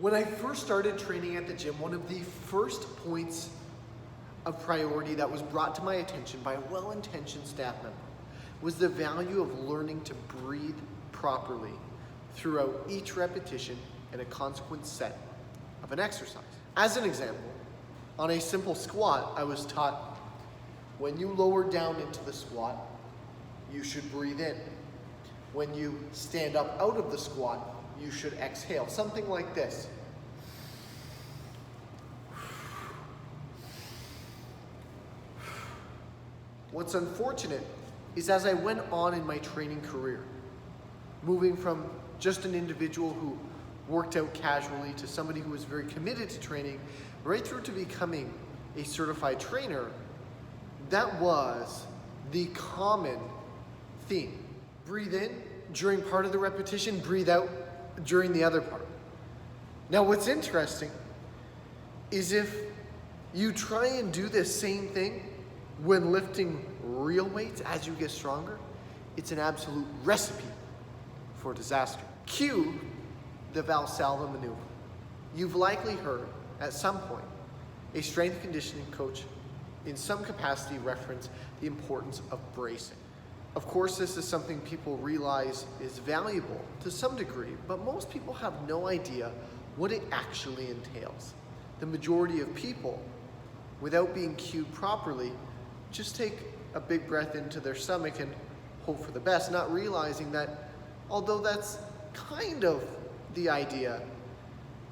When I first started training at the gym, one of the first points of priority that was brought to my attention by a well-intentioned staff member was the value of learning to breathe properly throughout each repetition and a consequent set of an exercise. As an example, on a simple squat, I was taught when you lower down into the squat, you should breathe in. When you stand up out of the squat, you should exhale, something like this. What's unfortunate is as I went on in my training career, moving from just an individual who worked out casually to somebody who was very committed to training, right through to becoming a certified trainer, that was the common theme. Breathe in during part of the repetition, breathe out during the other part. Now what's interesting is if you try and do this same thing when lifting real weights as you get stronger, it's an absolute recipe for disaster. Cue the Valsalva maneuver. You've likely heard at some point a strength conditioning coach in some capacity reference the importance of bracing. Of course, this is something people realize is valuable to some degree, but most people have no idea what it actually entails. The majority of people, without being cued properly, just take a big breath into their stomach and hope for the best, not realizing that although that's kind of the idea,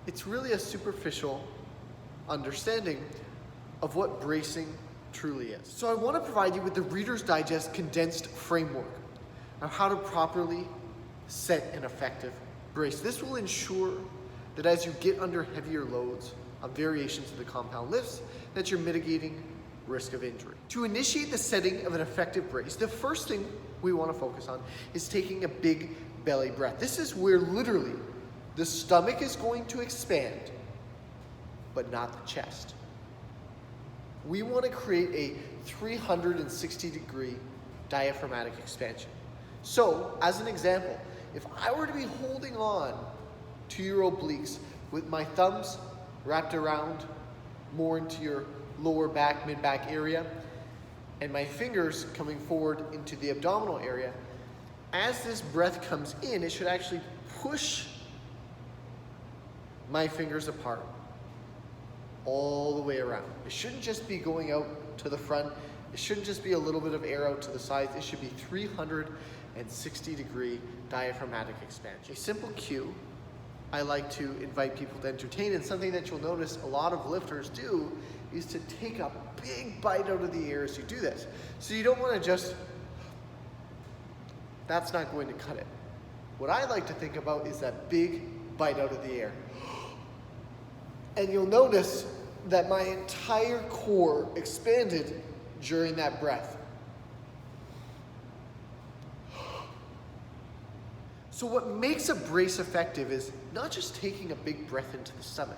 it's really a superficial understanding of what bracing truly is. So I want to provide you with the Reader's Digest condensed framework of how to properly set an effective brace. This will ensure that as you get under heavier loads on variations of the compound lifts, that you're mitigating risk of injury. To initiate the setting of an effective brace, the first thing we want to focus on is taking a big belly breath. This is where literally the stomach is going to expand, but not the chest. We want to create a 360-degree diaphragmatic expansion. So, as an example, if I were to be holding on to your obliques with my thumbs wrapped around more into your lower back, mid-back area, and my fingers coming forward into the abdominal area, as this breath comes in, it should actually push my fingers apart all the way around. It shouldn't just be going out to the front. It shouldn't just be a little bit of air out to the sides. It should be 360-degree diaphragmatic expansion. A simple cue I like to invite people to entertain, and something that you'll notice a lot of lifters do, is to take a big bite out of the air as you do this. So you don't want to just, that's not going to cut it. What I like to think about is that big bite out of the air. And you'll notice that my entire core expanded during that breath. So what makes a brace effective is not just taking a big breath into the stomach,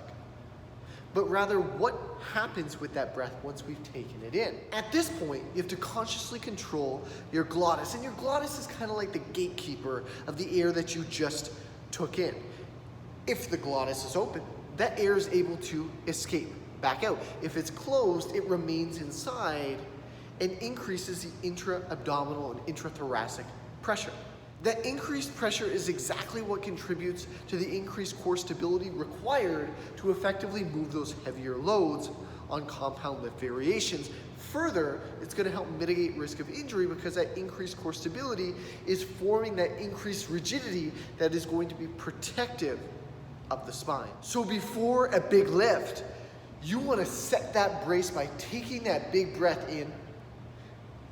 but rather what happens with that breath once we've taken it in. At this point, you have to consciously control your glottis, and your glottis is kind of like the gatekeeper of the air that you just took in. If the glottis is open, that air is able to escape back out. If it's closed, it remains inside and increases the intra-abdominal and intra-thoracic pressure. That increased pressure is exactly what contributes to the increased core stability required to effectively move those heavier loads on compound lift variations. Further, it's going to help mitigate risk of injury because that increased core stability is forming that increased rigidity that is going to be protective of the spine. So before a big lift, you want to set that brace by taking that big breath in,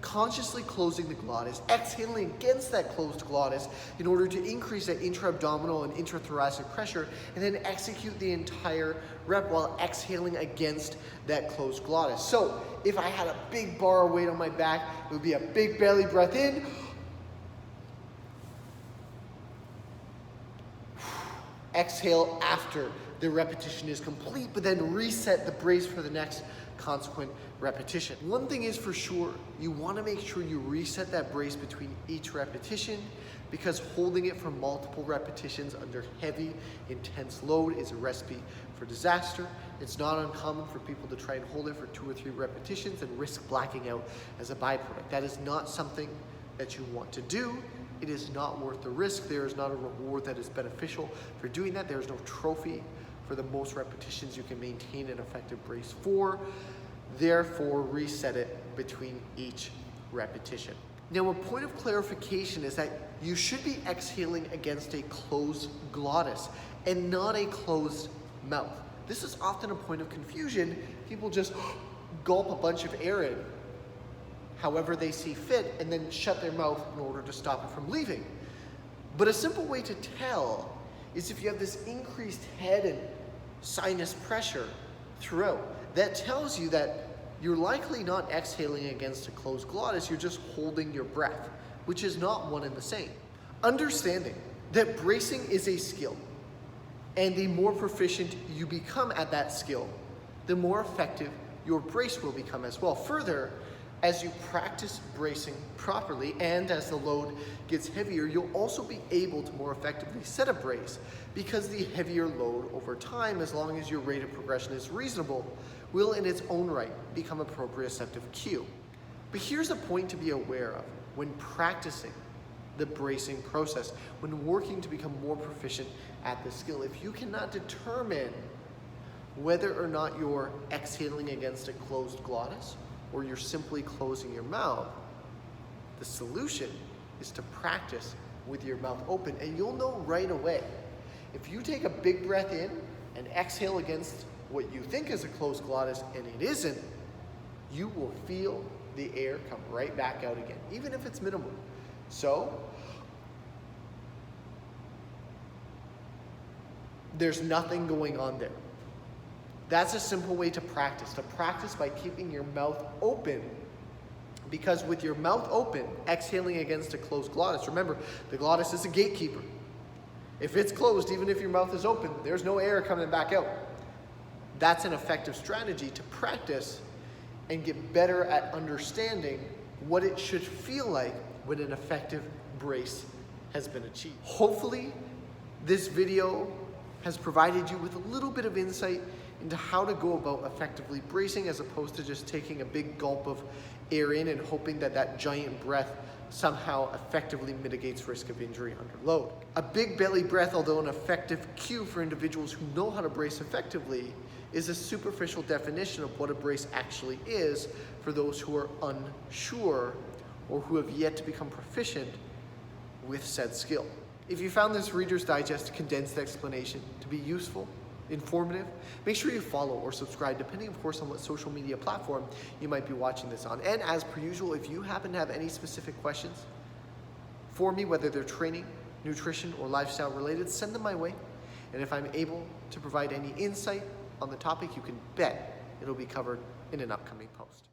consciously closing the glottis, exhaling against that closed glottis in order to increase that intra-abdominal and intrathoracic pressure, and then execute the entire rep while exhaling against that closed glottis. So if I had a big bar of weight on my back, it would be a big belly breath in, exhale after the repetition is complete, but then reset the brace for the next consequent repetition. One thing is for sure, you want to make sure you reset that brace between each repetition, because holding it for multiple repetitions under heavy, intense load is a recipe for disaster. It's not uncommon for people to try and hold it for 2 or 3 repetitions and risk blacking out as a byproduct. That is not something that you want to do. It is not worth the risk. There is not a reward that is beneficial for doing that. There is no trophy for the most repetitions you can maintain an effective brace for. Therefore, reset it between each repetition. Now, a point of clarification is that you should be exhaling against a closed glottis and not a closed mouth. This is often a point of confusion. People just gulp a bunch of air in however they see fit and then shut their mouth in order to stop it from leaving. But a simple way to tell is if you have this increased head and sinus pressure throughout. That tells you that you're likely not exhaling against a closed glottis, you're just holding your breath, which is not one and the same. Understanding that bracing is a skill, and the more proficient you become at that skill, the more effective your brace will become as well. Further, as you practice bracing properly and as the load gets heavier, you'll also be able to more effectively set a brace, because the heavier load over time, as long as your rate of progression is reasonable, will in its own right become a proprioceptive cue. But here's a point to be aware of when practicing the bracing process, when working to become more proficient at the skill. If you cannot determine whether or not you're exhaling against a closed glottis or you're simply closing your mouth, the solution is to practice with your mouth open, and you'll know right away. If you take a big breath in and exhale against what you think is a closed glottis and it isn't, you will feel the air come right back out again, even if it's minimal. So, there's nothing going on there. That's a simple way to practice by keeping your mouth open, because with your mouth open, exhaling against a closed glottis, remember, the glottis is a gatekeeper. If it's closed, even if your mouth is open, there's no air coming back out. That's an effective strategy to practice and get better at understanding what it should feel like when an effective brace has been achieved. Hopefully, this video has provided you with a little bit of insight into how to go about effectively bracing, as opposed to just taking a big gulp of air in and hoping that that giant breath somehow effectively mitigates risk of injury under load. A big belly breath, although an effective cue for individuals who know how to brace effectively, is a superficial definition of what a brace actually is for those who are unsure or who have yet to become proficient with said skill. If you found this Reader's Digest condensed explanation to be useful, informative, make sure you follow or subscribe, depending of course on what social media platform you might be watching this on. And as per usual, if you happen to have any specific questions for me, whether they're training, nutrition, or lifestyle related, send them my way. And if I'm able to provide any insight on the topic, you can bet it'll be covered in an upcoming post.